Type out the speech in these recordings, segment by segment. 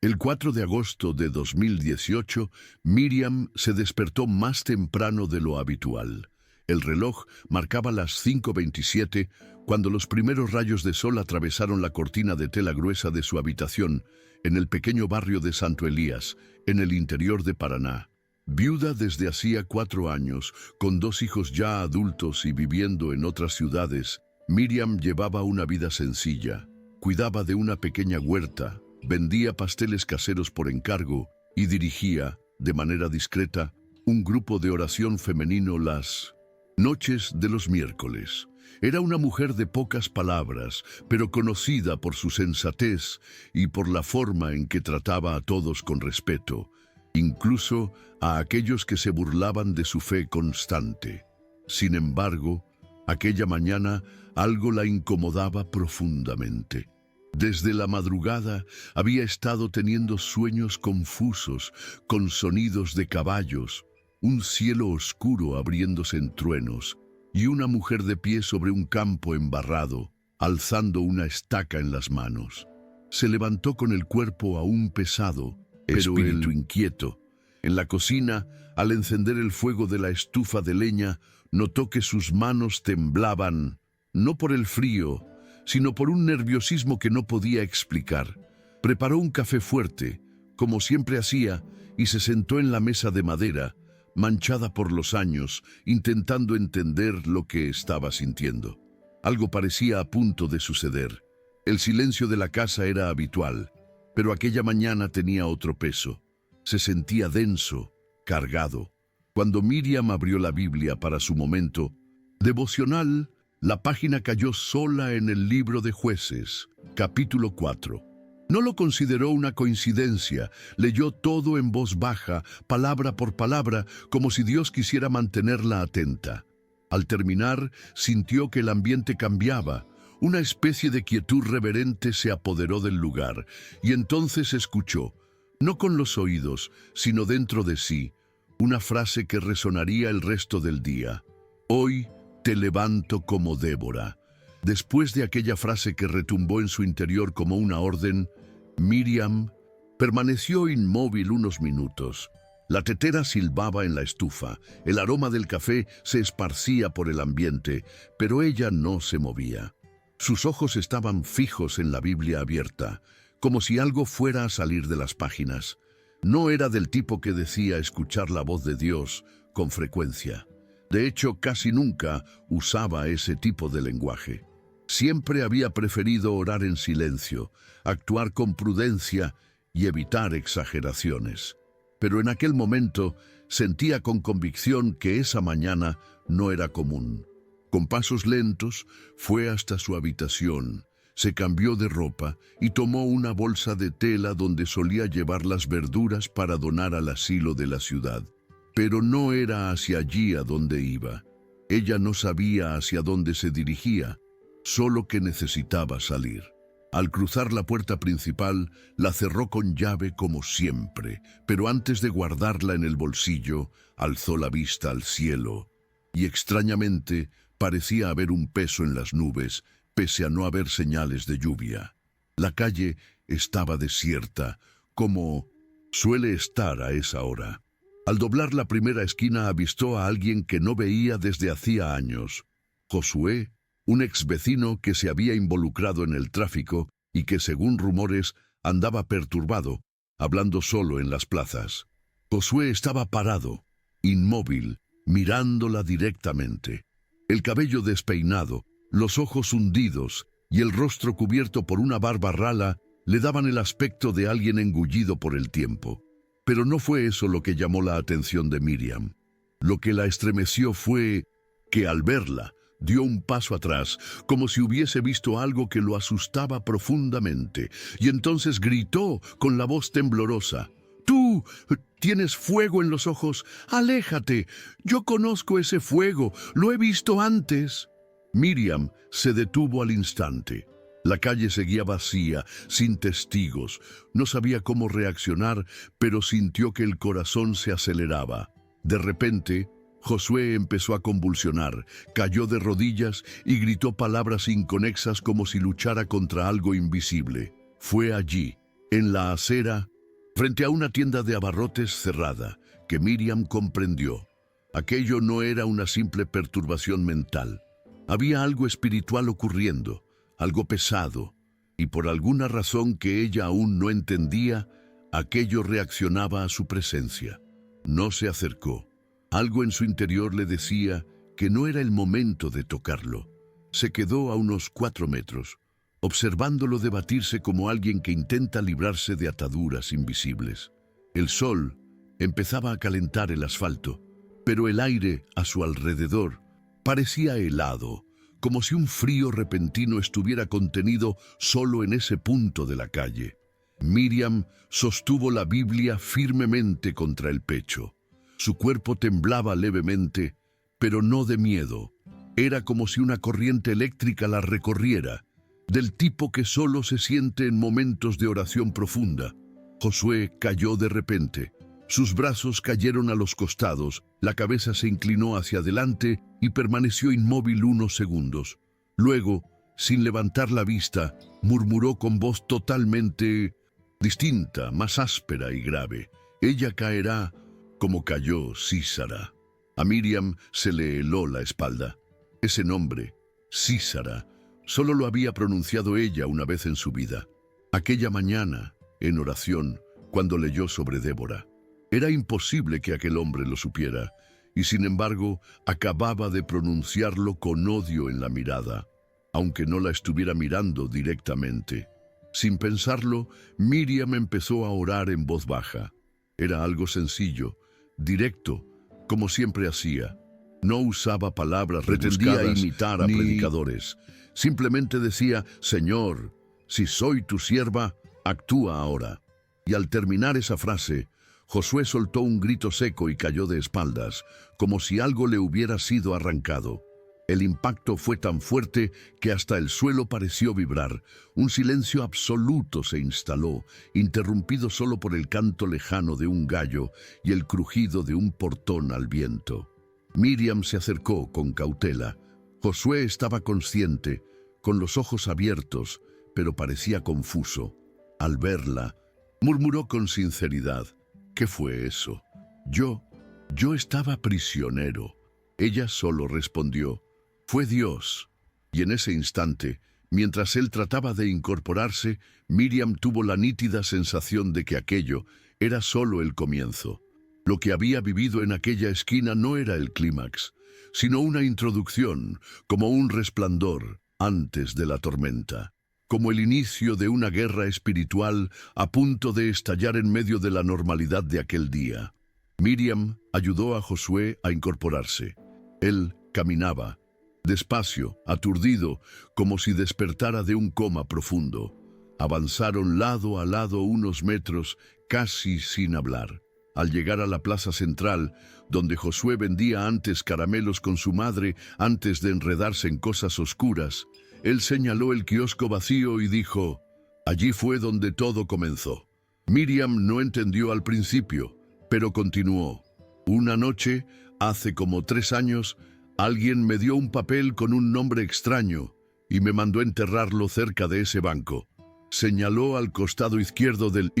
El 4 de agosto de 2018, Miriam se despertó más temprano de lo habitual. El reloj marcaba las 5:27 cuando los primeros rayos de sol atravesaron la cortina de tela gruesa de su habitación en el pequeño barrio de Santo Elías, en el interior de Paraná. Viuda desde hacía 4 años, con 2 hijos ya adultos y viviendo en otras ciudades, Miriam llevaba una vida sencilla. Cuidaba de una pequeña huerta, vendía pasteles caseros por encargo y dirigía, de manera discreta, un grupo de oración femenino las noches de los miércoles. Era una mujer de pocas palabras, pero conocida por su sensatez y por la forma en que trataba a todos con respeto, incluso a aquellos que se burlaban de su fe constante. Sin embargo, aquella mañana algo la incomodaba profundamente. Desde la madrugada había estado teniendo sueños confusos, con sonidos de caballos, un cielo oscuro abriéndose en truenos y una mujer de pie sobre un campo embarrado, alzando una estaca en las manos. Se levantó con el cuerpo aún pesado, pero espíritu inquieto. En la cocina, al encender el fuego de la estufa de leña, notó que sus manos temblaban, no por el frío, sino por un nerviosismo que no podía explicar. Preparó un café fuerte, como siempre hacía, y se sentó en la mesa de madera, manchada por los años, intentando entender lo que estaba sintiendo. Algo parecía a punto de suceder. El silencio de la casa era habitual, pero aquella mañana tenía otro peso. Se sentía denso, cargado. Cuando Miriam abrió la Biblia para su momento devocional, la página cayó sola en el libro de Jueces, capítulo 4. No lo consideró una coincidencia, leyó todo en voz baja, palabra por palabra, como si Dios quisiera mantenerla atenta. Al terminar, sintió que el ambiente cambiaba. Una especie de quietud reverente se apoderó del lugar, y entonces escuchó, no con los oídos, sino dentro de sí, una frase que resonaría el resto del día. Hoy te levanto como Débora. Después de aquella frase que retumbó en su interior como una orden, Miriam permaneció inmóvil unos minutos. La tetera silbaba en la estufa, el aroma del café se esparcía por el ambiente, pero ella no se movía. Sus ojos estaban fijos en la Biblia abierta, como si algo fuera a salir de las páginas. No era del tipo que decía escuchar la voz de Dios con frecuencia. De hecho, casi nunca usaba ese tipo de lenguaje. Siempre había preferido orar en silencio, actuar con prudencia y evitar exageraciones. Pero en aquel momento sentía con convicción que esa mañana no era común. Con pasos lentos fue hasta su habitación, se cambió de ropa y tomó una bolsa de tela donde solía llevar las verduras para donar al asilo de la ciudad. Pero no era hacia allí a donde iba. Ella no sabía hacia dónde se dirigía, solo que necesitaba salir. Al cruzar la puerta principal, la cerró con llave como siempre, pero antes de guardarla en el bolsillo, alzó la vista al cielo, y extrañamente parecía haber un peso en las nubes, pese a no haber señales de lluvia. La calle estaba desierta, como suele estar a esa hora. Al doblar la primera esquina avistó a alguien que no veía desde hacía años. Josué, un ex vecino que se había involucrado en el tráfico y que, según rumores, andaba perturbado, hablando solo en las plazas. Josué estaba parado, inmóvil, mirándola directamente. El cabello despeinado, los ojos hundidos y el rostro cubierto por una barba rala le daban el aspecto de alguien engullido por el tiempo. Pero no fue eso lo que llamó la atención de Miriam. Lo que la estremeció fue que al verla, dio un paso atrás, como si hubiese visto algo que lo asustaba profundamente, y entonces gritó con la voz temblorosa: «¡Tú tienes fuego en los ojos! ¡Aléjate! Yo conozco ese fuego, lo he visto antes». Miriam se detuvo al instante. La calle seguía vacía, sin testigos. No sabía cómo reaccionar, pero sintió que el corazón se aceleraba. De repente, Josué empezó a convulsionar, cayó de rodillas y gritó palabras inconexas como si luchara contra algo invisible. Fue allí, en la acera, frente a una tienda de abarrotes cerrada, que Miriam comprendió. Aquello no era una simple perturbación mental. Había algo espiritual ocurriendo, algo pesado, y por alguna razón que ella aún no entendía, aquello reaccionaba a su presencia. No se acercó. Algo en su interior le decía que no era el momento de tocarlo. Se quedó a unos 4 metros, observándolo debatirse como alguien que intenta librarse de ataduras invisibles. El sol empezaba a calentar el asfalto, pero el aire a su alrededor parecía helado, como si un frío repentino estuviera contenido solo en ese punto de la calle. Miriam sostuvo la Biblia firmemente contra el pecho. Su cuerpo temblaba levemente, pero no de miedo. Era como si una corriente eléctrica la recorriera, del tipo que solo se siente en momentos de oración profunda. Josué cayó de repente. Sus brazos cayeron a los costados, la cabeza se inclinó hacia adelante y permaneció inmóvil unos segundos. Luego, sin levantar la vista, murmuró con voz totalmente distinta, más áspera y grave: «Ella caerá como cayó Sísara». A Miriam se le heló la espalda. Ese nombre, Sísara, solo lo había pronunciado ella una vez en su vida. Aquella mañana, en oración, cuando leyó sobre Débora. Era imposible que aquel hombre lo supiera, y sin embargo acababa de pronunciarlo con odio en la mirada, aunque no la estuviera mirando directamente. Sin pensarlo, Miriam empezó a orar en voz baja. Era algo sencillo, directo, como siempre hacía. No usaba palabras rebuscadas, pretendía imitar a predicadores. Simplemente decía: «Señor, si soy tu sierva, actúa ahora». Y al terminar esa frase, Josué soltó un grito seco y cayó de espaldas, como si algo le hubiera sido arrancado. El impacto fue tan fuerte que hasta el suelo pareció vibrar. Un silencio absoluto se instaló, interrumpido solo por el canto lejano de un gallo y el crujido de un portón al viento. Miriam se acercó con cautela. Josué estaba consciente, con los ojos abiertos, pero parecía confuso. Al verla, murmuró con sinceridad: «¿Qué fue eso?» Yo estaba prisionero». Ella solo respondió: «Fue Dios». Y en ese instante, mientras él trataba de incorporarse, Miriam tuvo la nítida sensación de que aquello era solo el comienzo. Lo que había vivido en aquella esquina no era el clímax, sino una introducción, como un resplandor antes de la tormenta, como el inicio de una guerra espiritual a punto de estallar en medio de la normalidad de aquel día. Miriam ayudó a Josué a incorporarse. Él caminaba, despacio, aturdido, como si despertara de un coma profundo. Avanzaron lado a lado unos metros, casi sin hablar. Al llegar a la plaza central, donde Josué vendía antes caramelos con su madre antes de enredarse en cosas oscuras, él señaló el kiosco vacío y dijo: «Allí fue donde todo comenzó». Miriam no entendió al principio, pero continuó: «Una noche, hace como 3 años, alguien me dio un papel con un nombre extraño y me mandó enterrarlo cerca de ese banco». Señaló al costado izquierdo del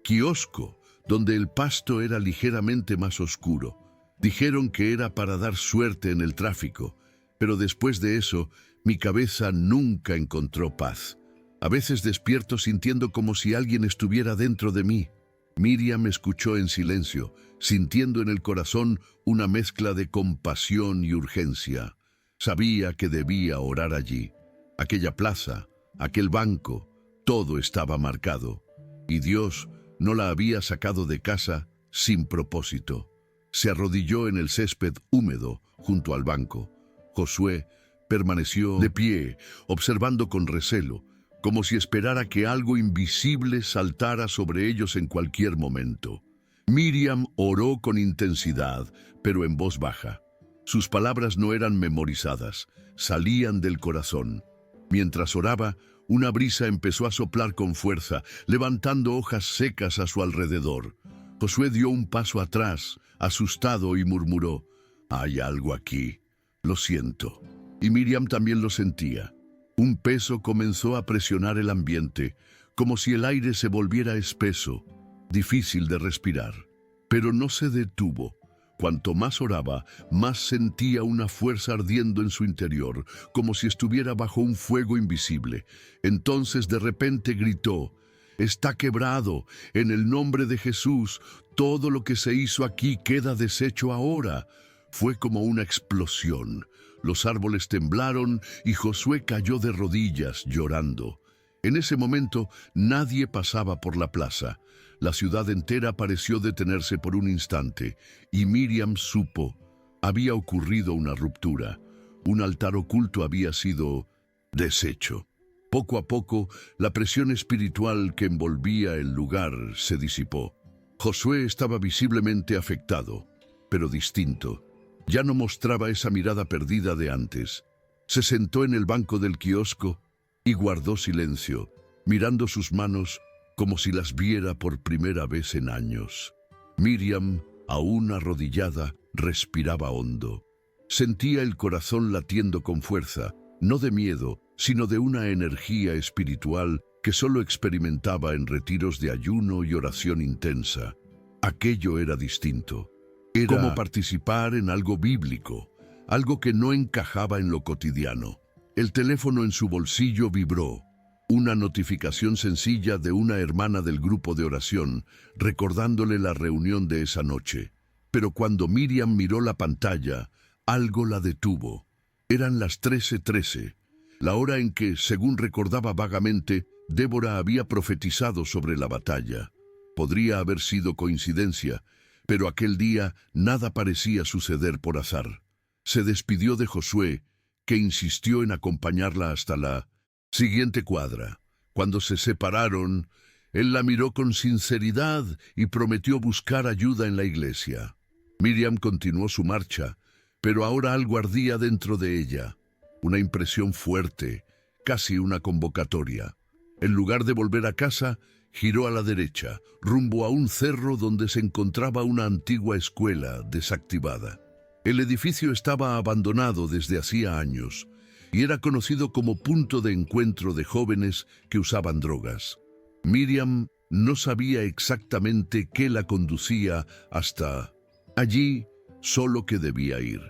kiosco, donde el pasto era ligeramente más oscuro. Dijeron que era para dar suerte en el tráfico, pero después de eso, mi cabeza nunca encontró paz. A veces despierto sintiendo como si alguien estuviera dentro de mí. Miriam escuchó en silencio, sintiendo en el corazón una mezcla de compasión y urgencia. Sabía que debía orar allí. Aquella plaza, aquel banco, todo estaba marcado. Y Dios no la había sacado de casa sin propósito. Se arrodilló en el césped húmedo junto al banco. Josué permaneció de pie, observando con recelo, como si esperara que algo invisible saltara sobre ellos en cualquier momento. Miriam oró con intensidad, pero en voz baja. Sus palabras no eran memorizadas, salían del corazón. Mientras oraba, una brisa empezó a soplar con fuerza, levantando hojas secas a su alrededor. Josué dio un paso atrás, asustado, y murmuró: «Hay algo aquí. Lo siento». Y Miriam también lo sentía. Un peso comenzó a presionar el ambiente, como si el aire se volviera espeso, difícil de respirar. Pero no se detuvo. Cuanto más oraba, más sentía una fuerza ardiendo en su interior, como si estuviera bajo un fuego invisible. Entonces de repente gritó: «Está quebrado, en el nombre de Jesús, todo lo que se hizo aquí queda deshecho ahora». Fue como una explosión. Los árboles temblaron y Josué cayó de rodillas, llorando. En ese momento nadie pasaba por la plaza. La ciudad entera pareció detenerse por un instante, y Miriam supo. Había ocurrido una ruptura. Un altar oculto había sido deshecho. Poco a poco, la presión espiritual que envolvía el lugar se disipó. Josué estaba visiblemente afectado, pero distinto. Ya no mostraba esa mirada perdida de antes. Se sentó en el banco del kiosco y guardó silencio, mirando sus manos como si las viera por primera vez en años. Miriam, aún arrodillada, respiraba hondo. Sentía el corazón latiendo con fuerza, no de miedo, sino de una energía espiritual que solo experimentaba en retiros de ayuno y oración intensa. Aquello era distinto. Era como participar en algo bíblico, algo que no encajaba en lo cotidiano. El teléfono en su bolsillo vibró. Una notificación sencilla de una hermana del grupo de oración, recordándole la reunión de esa noche. Pero cuando Miriam miró la pantalla, algo la detuvo. Eran las 13:13, la hora en que, según recordaba vagamente, Débora había profetizado sobre la batalla. Podría haber sido coincidencia, pero aquel día nada parecía suceder por azar. Se despidió de Josué, que insistió en acompañarla hasta la siguiente cuadra. Cuando se separaron, él la miró con sinceridad y prometió buscar ayuda en la iglesia. Miriam continuó su marcha, pero ahora algo ardía dentro de ella. Una impresión fuerte, casi una convocatoria. En lugar de volver a casa, giró a la derecha, rumbo a un cerro donde se encontraba una antigua escuela desactivada. El edificio estaba abandonado desde hacía años y era conocido como punto de encuentro de jóvenes que usaban drogas. Miriam no sabía exactamente qué la conducía hasta allí, solo que debía ir.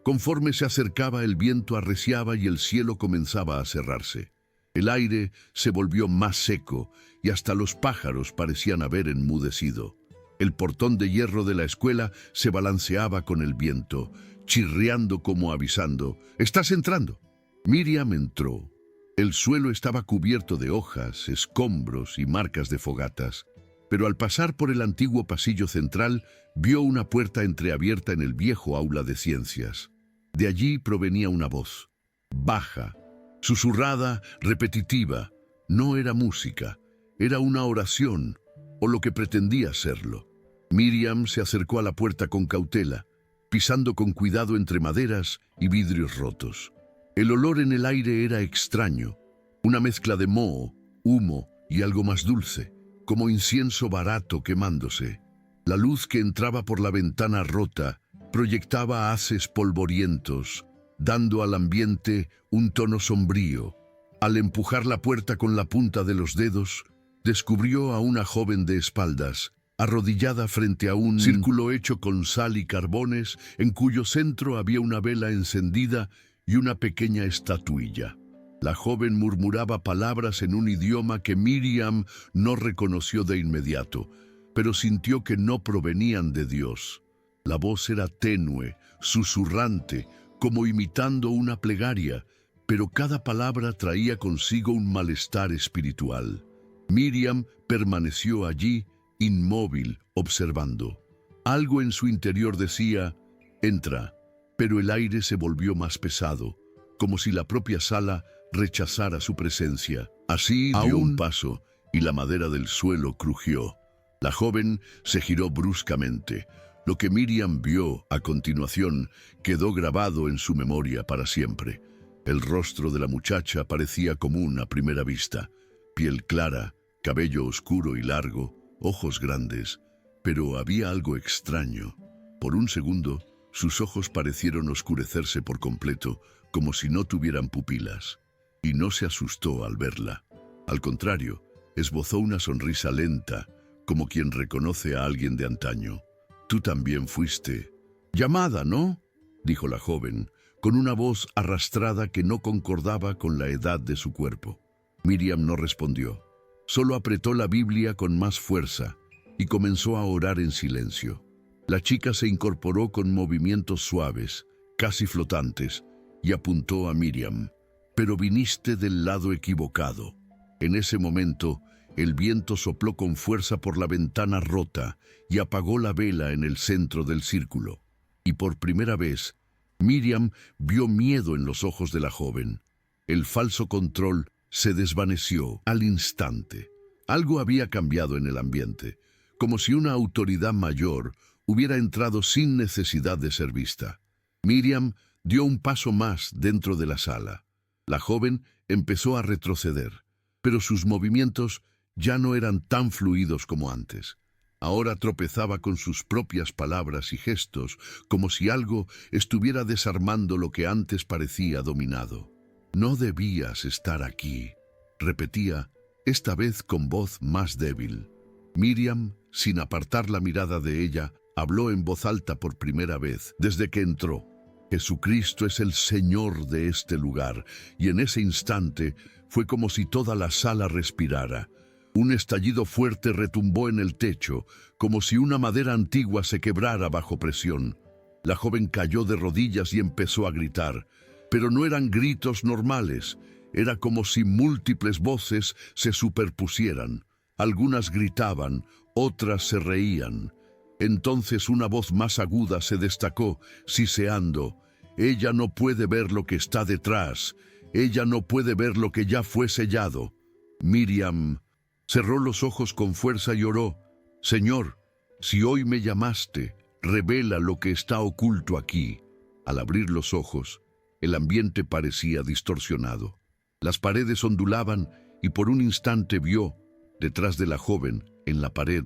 Conforme se acercaba, el viento arreciaba y el cielo comenzaba a cerrarse. El aire se volvió más seco y hasta los pájaros parecían haber enmudecido. El portón de hierro de la escuela se balanceaba con el viento, chirriando como avisando: «¿Estás entrando?». Miriam entró. El suelo estaba cubierto de hojas, escombros y marcas de fogatas, pero al pasar por el antiguo pasillo central, vio una puerta entreabierta en el viejo aula de ciencias. De allí provenía una voz, baja, susurrada, repetitiva. No era música, era una oración, o lo que pretendía serlo. Miriam se acercó a la puerta con cautela, pisando con cuidado entre maderas y vidrios rotos. El olor en el aire era extraño, una mezcla de moho, humo y algo más dulce, como incienso barato quemándose. La luz que entraba por la ventana rota proyectaba haces polvorientos, dando al ambiente un tono sombrío. Al empujar la puerta con la punta de los dedos, descubrió a una joven de espaldas, arrodillada frente a un círculo hecho con sal y carbones, en cuyo centro había una vela encendida y una pequeña estatuilla. La joven murmuraba palabras en un idioma que Miriam no reconoció de inmediato, pero sintió que no provenían de Dios. La voz era tenue, susurrante, como imitando una plegaria, pero cada palabra traía consigo un malestar espiritual. Miriam permaneció allí, inmóvil, observando. Algo en su interior decía: «Entra», pero el aire se volvió más pesado, como si la propia sala rechazara su presencia. Así dio un paso y la madera del suelo crujió. La joven se giró bruscamente. Lo que Miriam vio a continuación quedó grabado en su memoria para siempre. El rostro de la muchacha parecía común a primera vista. Piel clara, cabello oscuro y largo, ojos grandes, pero había algo extraño. Por un segundo, sus ojos parecieron oscurecerse por completo, como si no tuvieran pupilas. Y no se asustó al verla. Al contrario, esbozó una sonrisa lenta, como quien reconoce a alguien de antaño. «Tú también fuiste llamada, ¿no?», dijo la joven, con una voz arrastrada que no concordaba con la edad de su cuerpo. Miriam no respondió. Solo apretó la Biblia con más fuerza y comenzó a orar en silencio. La chica se incorporó con movimientos suaves, casi flotantes, y apuntó a Miriam. «Pero viniste del lado equivocado». En ese momento, el viento sopló con fuerza por la ventana rota y apagó la vela en el centro del círculo. Y por primera vez, Miriam vio miedo en los ojos de la joven. El falso control se desvaneció al instante. Algo había cambiado en el ambiente, como si una autoridad mayor hubiera entrado sin necesidad de ser vista. Miriam dio un paso más dentro de la sala. La joven empezó a retroceder, pero sus movimientos ya no eran tan fluidos como antes. Ahora tropezaba con sus propias palabras y gestos, como si algo estuviera desarmando lo que antes parecía dominado. «No debías estar aquí», repetía, esta vez con voz más débil. Miriam, sin apartar la mirada de ella, habló en voz alta por primera vez desde que entró. «Jesucristo es el Señor de este lugar», y en ese instante fue como si toda la sala respirara. Un estallido fuerte retumbó en el techo, como si una madera antigua se quebrara bajo presión. La joven cayó de rodillas y empezó a gritar, pero no eran gritos normales. Era como si múltiples voces se superpusieran. Algunas gritaban, otras se reían. Entonces una voz más aguda se destacó, siseando: «Ella no puede ver lo que está detrás. Ella no puede ver lo que ya fue sellado». Miriam cerró los ojos con fuerza y oró: «Señor, si hoy me llamaste, revela lo que está oculto aquí». Al abrir los ojos, el ambiente parecía distorsionado. Las paredes ondulaban y por un instante vio, detrás de la joven, en la pared,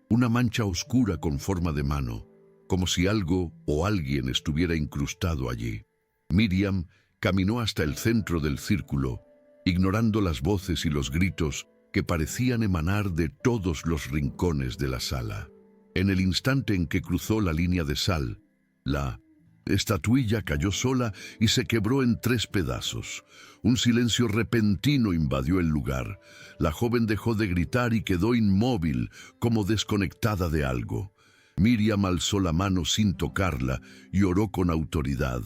una mancha oscura con forma de mano, como si algo o alguien estuviera incrustado allí. Miriam caminó hasta el centro del círculo, ignorando las voces y los gritos que parecían emanar de todos los rincones de la sala. En el instante en que cruzó la línea de sal, la estatuilla cayó sola y se quebró en 3 pedazos. Un silencio repentino invadió el lugar. La joven dejó de gritar y quedó inmóvil, como desconectada de algo. Miriam alzó la mano sin tocarla y oró con autoridad.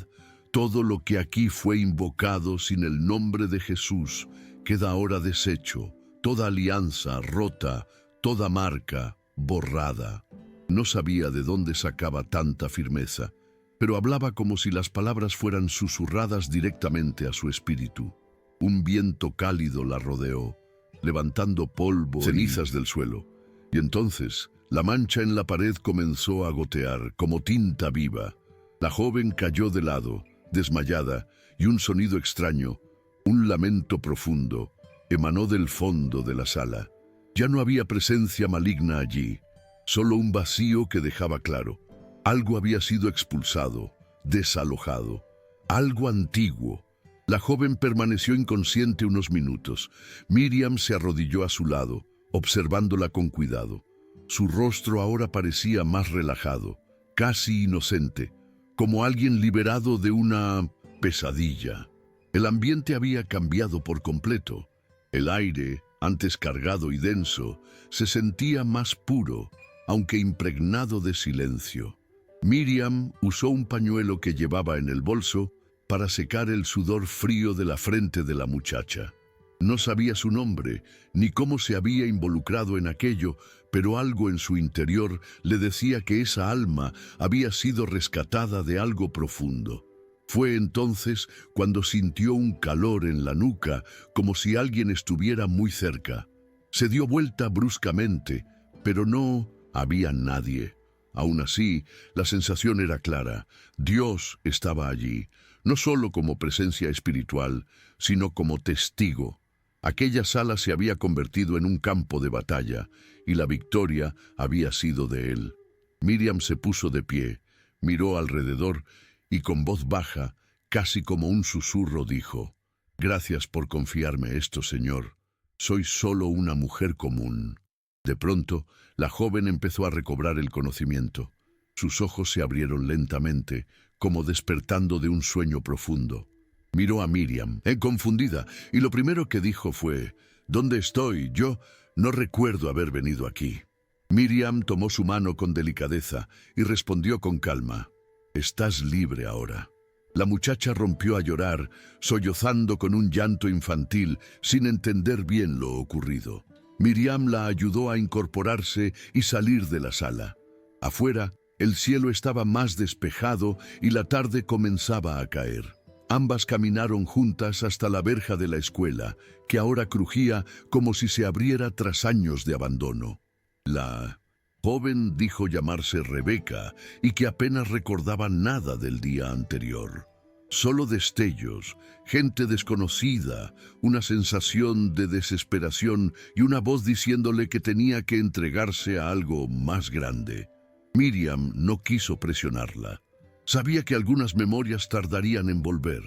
«Todo lo que aquí fue invocado sin el nombre de Jesús queda ahora deshecho, toda alianza rota, toda marca borrada». No sabía de dónde sacaba tanta firmeza, pero hablaba como si las palabras fueran susurradas directamente a su espíritu. Un viento cálido la rodeó, levantando polvo, cenizas del suelo, y entonces la mancha en la pared comenzó a gotear como tinta viva. La joven cayó de lado, desmayada, y un sonido extraño, un lamento profundo, emanó del fondo de la sala. Ya no había presencia maligna allí, solo un vacío que dejaba claro: algo había sido expulsado, desalojado, algo antiguo. La joven permaneció inconsciente unos minutos. Miriam se arrodilló a su lado, observándola con cuidado. Su rostro ahora parecía más relajado, casi inocente, como alguien liberado de una pesadilla. El ambiente había cambiado por completo. El aire, antes cargado y denso, se sentía más puro, aunque impregnado de silencio. Miriam usó un pañuelo que llevaba en el bolso para secar el sudor frío de la frente de la muchacha. No sabía su nombre, ni cómo se había involucrado en aquello, pero algo en su interior le decía que esa alma había sido rescatada de algo profundo. Fue entonces cuando sintió un calor en la nuca, como si alguien estuviera muy cerca. Se dio vuelta bruscamente, pero no había nadie. Aún así, la sensación era clara. Dios estaba allí, no solo como presencia espiritual, sino como testigo. Aquella sala se había convertido en un campo de batalla, y la victoria había sido de él. Miriam se puso de pie, miró alrededor, y con voz baja, casi como un susurro, dijo: «Gracias por confiarme esto, Señor. Soy solo una mujer común. De pronto, la joven empezó a recobrar el conocimiento. Sus ojos se abrieron lentamente, como despertando de un sueño profundo. Miró a Miriam, confundida, y lo primero que dijo fue: ¿Dónde estoy? Yo no recuerdo haber venido aquí. Miriam tomó su mano con delicadeza y respondió con calma: Estás libre ahora. La muchacha rompió a llorar, sollozando con un llanto infantil, sin entender bien lo ocurrido. Miriam la ayudó a incorporarse y salir de la sala. Afuera, el cielo estaba más despejado y la tarde comenzaba a caer. Ambas caminaron juntas hasta la verja de la escuela, que ahora crujía como si se abriera tras años de abandono. La joven dijo llamarse Rebeca y que apenas recordaba nada del día anterior. Solo destellos, gente desconocida, una sensación de desesperación y una voz diciéndole que tenía que entregarse a algo más grande. Miriam no quiso presionarla. Sabía que algunas memorias tardarían en volver.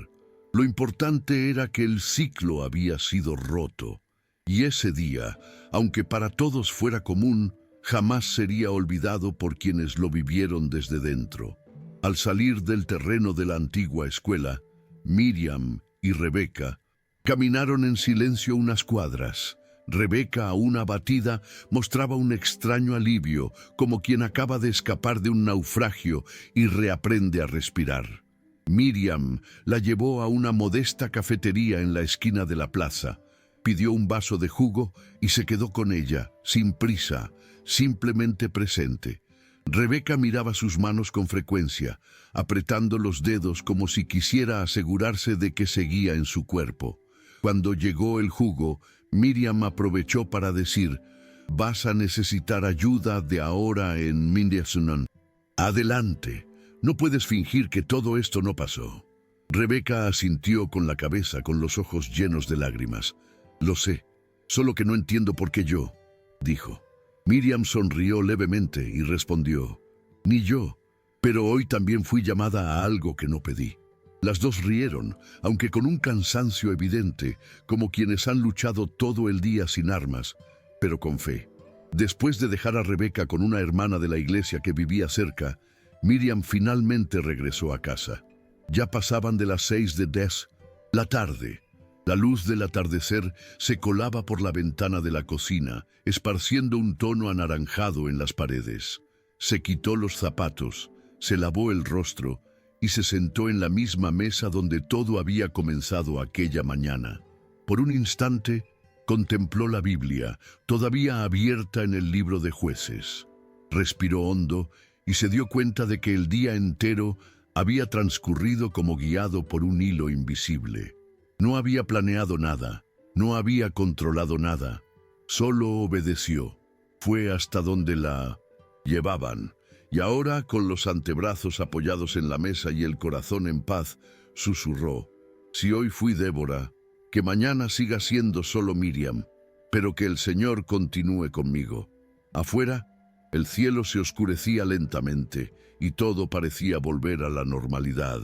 Lo importante era que el ciclo había sido roto. Y ese día, aunque para todos fuera común, jamás sería olvidado por quienes lo vivieron desde dentro. Al salir del terreno de la antigua escuela, Miriam y Rebeca caminaron en silencio unas cuadras. Rebeca, aún abatida, mostraba un extraño alivio, como quien acaba de escapar de un naufragio y reaprende a respirar. Miriam la llevó a una modesta cafetería en la esquina de la plaza. Pidió un vaso de jugo y se quedó con ella, sin prisa, simplemente presente. Rebeca miraba sus manos con frecuencia, apretando los dedos como si quisiera asegurarse de que seguía en su cuerpo. Cuando llegó el jugo, Miriam aprovechó para decir: «Vas a necesitar ayuda de ahora en Mindesnon. Adelante, no puedes fingir que todo esto no pasó». Rebeca asintió con la cabeza, con los ojos llenos de lágrimas. «Lo sé, solo que no entiendo por qué yo», dijo. Miriam sonrió levemente y respondió: «Ni yo, pero hoy también fui llamada a algo que no pedí». Las dos rieron, aunque con un cansancio evidente, como quienes han luchado todo el día sin armas, pero con fe. Después de dejar a Rebeca con una hermana de la iglesia que vivía cerca, Miriam finalmente regresó a casa. Ya pasaban de las 6 de la tarde. La luz del atardecer se colaba por la ventana de la cocina, esparciendo un tono anaranjado en las paredes. Se quitó los zapatos, se lavó el rostro y se sentó en la misma mesa donde todo había comenzado aquella mañana. Por un instante, contempló la Biblia, todavía abierta en el libro de Jueces. Respiró hondo y se dio cuenta de que el día entero había transcurrido como guiado por un hilo invisible. No había planeado nada, no había controlado nada, solo obedeció. Fue hasta donde la llevaban. Y ahora, con los antebrazos apoyados en la mesa y el corazón en paz, susurró: «Si hoy fui Débora, que mañana siga siendo solo Miriam, pero que el Señor continúe conmigo». Afuera, el cielo se oscurecía lentamente y todo parecía volver a la normalidad.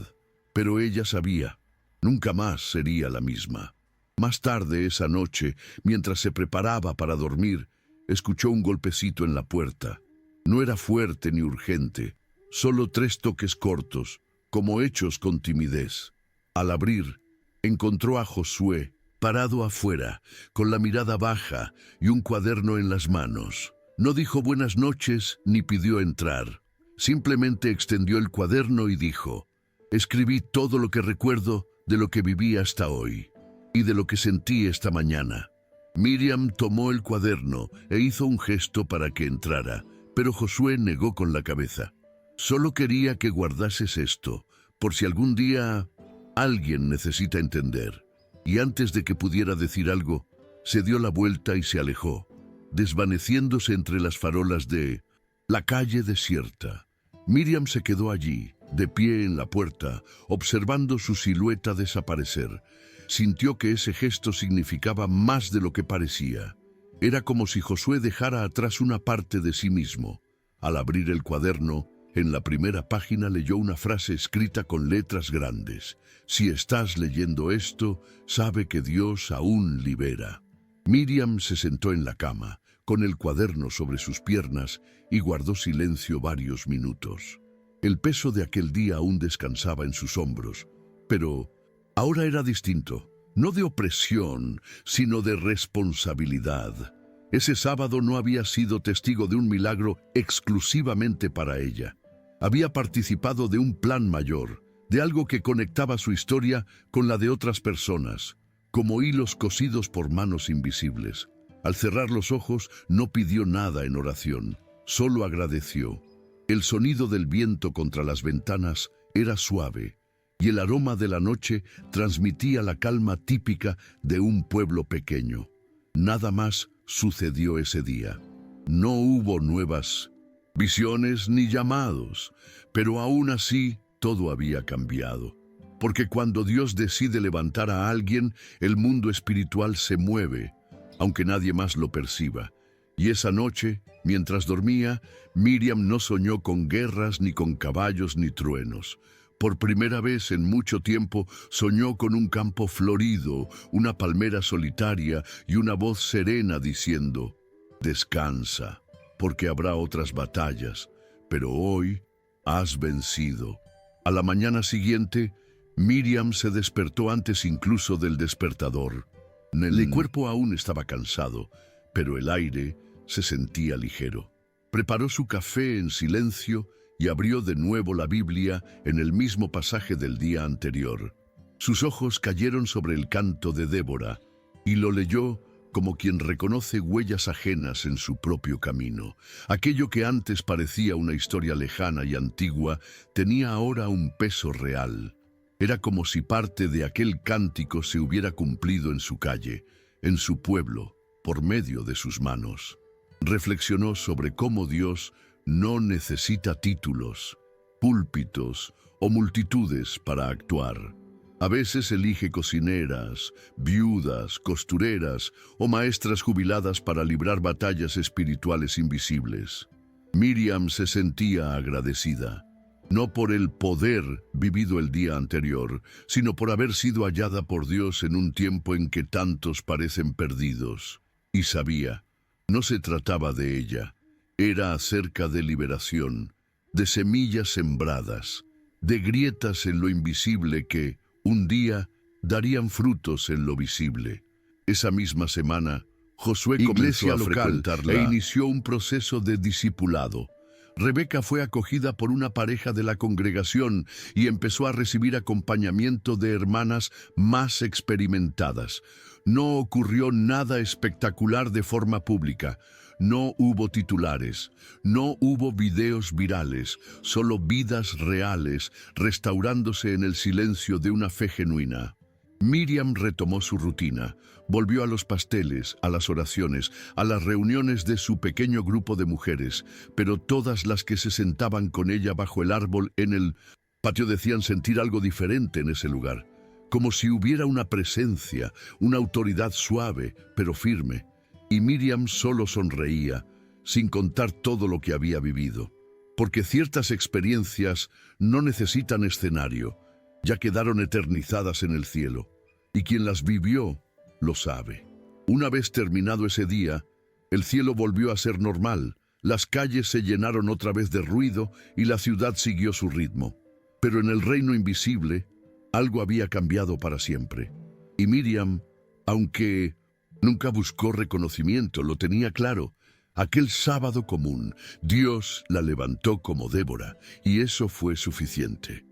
Pero ella sabía, nunca más sería la misma. Más tarde esa noche, mientras se preparaba para dormir, escuchó un golpecito en la puerta. No era fuerte ni urgente, solo 3 toques cortos, como hechos con timidez. Al abrir, encontró a Josué, parado afuera, con la mirada baja y un cuaderno en las manos. No dijo buenas noches ni pidió entrar. Simplemente extendió el cuaderno y dijo: «Escribí todo lo que recuerdo de lo que viví hasta hoy y de lo que sentí esta mañana». Miriam tomó el cuaderno e hizo un gesto para que entrara, pero Josué negó con la cabeza. «Solo quería que guardases esto, por si algún día alguien necesita entender». Y antes de que pudiera decir algo, se dio la vuelta y se alejó, desvaneciéndose entre las farolas de la calle desierta. Miriam se quedó allí, de pie en la puerta, observando su silueta desaparecer. Sintió que ese gesto significaba más de lo que parecía. Era como si Josué dejara atrás una parte de sí mismo. Al abrir el cuaderno, en la primera página leyó una frase escrita con letras grandes: «Si estás leyendo esto, sabe que Dios aún libera». Miriam se sentó en la cama, con el cuaderno sobre sus piernas, y guardó silencio varios minutos. El peso de aquel día aún descansaba en sus hombros, pero ahora era distinto, no de opresión, sino de responsabilidad. Ese sábado no había sido testigo de un milagro exclusivamente para ella. Había participado de un plan mayor, de algo que conectaba su historia con la de otras personas, como hilos cosidos por manos invisibles. Al cerrar los ojos, no pidió nada en oración, solo agradeció. El sonido del viento contra las ventanas era suave, y el aroma de la noche transmitía la calma típica de un pueblo pequeño. Nada más sucedió ese día. No hubo nuevas visiones ni llamados, pero aún así todo había cambiado. Porque cuando Dios decide levantar a alguien, el mundo espiritual se mueve, aunque nadie más lo perciba. Y esa noche, mientras dormía, Miriam no soñó con guerras, ni con caballos, ni truenos. Por primera vez en mucho tiempo soñó con un campo florido, una palmera solitaria y una voz serena diciendo: «Descansa, porque habrá otras batallas, pero hoy has vencido». A la mañana siguiente, Miriam se despertó antes incluso del despertador. El cuerpo aún estaba cansado, pero el aire se sentía ligero. Preparó su café en silencio y abrió de nuevo la Biblia en el mismo pasaje del día anterior. Sus ojos cayeron sobre el canto de Débora y lo leyó como quien reconoce huellas ajenas en su propio camino. Aquello que antes parecía una historia lejana y antigua tenía ahora un peso real. Era como si parte de aquel cántico se hubiera cumplido en su calle, en su pueblo, por medio de sus manos. Reflexionó sobre cómo Dios no necesita títulos, púlpitos o multitudes para actuar. A veces elige cocineras, viudas, costureras o maestras jubiladas para librar batallas espirituales invisibles. Miriam se sentía agradecida, no por el poder vivido el día anterior, sino por haber sido hallada por Dios en un tiempo en que tantos parecen perdidos. Y sabía, no se trataba de ella, era acerca de liberación, de semillas sembradas, de grietas en lo invisible que, un día, darían frutos en lo visible. Esa misma semana, Josué comenzó a frecuentarla e inició un proceso de discipulado. Rebeca fue acogida por una pareja de la congregación y empezó a recibir acompañamiento de hermanas más experimentadas. No ocurrió nada espectacular de forma pública. No hubo titulares, no hubo videos virales, solo vidas reales restaurándose en el silencio de una fe genuina. Miriam retomó su rutina, volvió a los pasteles, a las oraciones, a las reuniones de su pequeño grupo de mujeres, pero todas las que se sentaban con ella bajo el árbol en el patio decían sentir algo diferente en ese lugar, como si hubiera una presencia, una autoridad suave, pero firme. Y Miriam solo sonreía, sin contar todo lo que había vivido, porque ciertas experiencias no necesitan escenario, ya quedaron eternizadas en el cielo, y quien las vivió lo sabe. Una vez terminado ese día, el cielo volvió a ser normal, las calles se llenaron otra vez de ruido y la ciudad siguió su ritmo. Pero en el reino invisible, algo había cambiado para siempre. Y Miriam, aunque nunca buscó reconocimiento, lo tenía claro. Aquel sábado común, Dios la levantó como Débora, y eso fue suficiente.